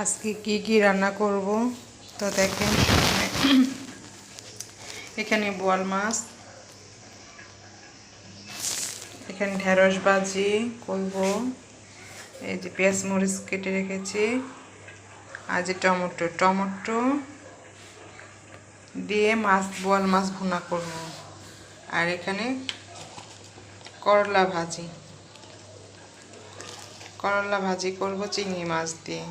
আজকে কি রান্না করব তো দেখেন। এখানে বোয়াল মাছ, এখানে ঢেঁড়স ভাজি করব, এই যে পেঁয়াজ মরিচ কেটে রেখেছি, আর যে টমেটো দিয়ে বোয়াল মাছ ভুনা করব, আর এখানে করলা ভাজি করব চিংড়ি মাছ দিয়ে।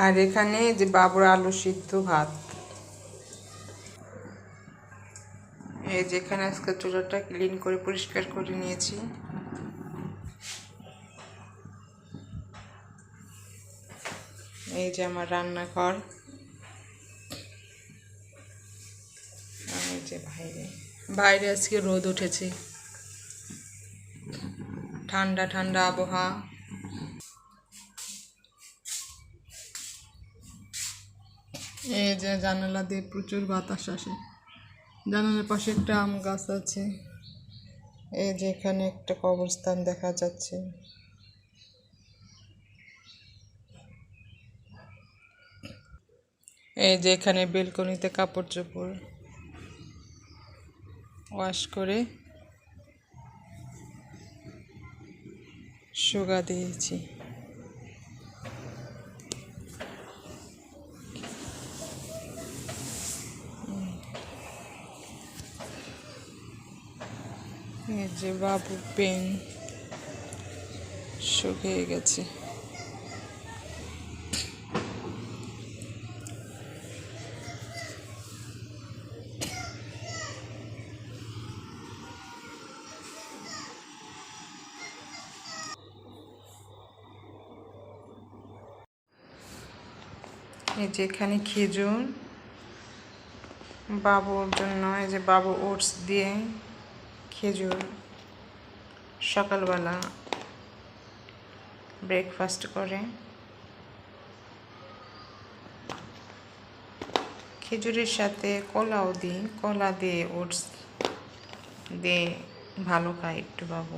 আর এখানে যে বাবুর আলু সিদ্ধ ভাত। এই যেখানে আজকে চুলাটা ক্লিন করে পরিষ্কার করে নিয়েছি। এই যে আমার রান্নাঘর, এই যে বাইরে আজকে রোদ উঠেছে, ঠান্ডা ঠান্ডা আবহাওয়া। এই যে জানালা দিয়ে প্রচুর বাতাস আসে, জানালার পাশে একটা আম গাছ আছে। এই যে এখানে একটা কবরস্থান দেখা যাচ্ছে। এই যে এখানে বেলকনিতে কাপড় চোপড় ওয়াশ করে শুকা দিয়েছি। এই যে বাবু পেন শুকিয়ে গেছে। এই যে এখানে খেজুর বাবুর জন্য, এই যে বাবু ওটস দিয়ে খেজুর সকালবেলা ব্রেকফাস্ট করে। খেজুরের সাথে কলাও দিই, কলা দিয়ে ওটস দিয়ে ভালো খায় একটু বাবু।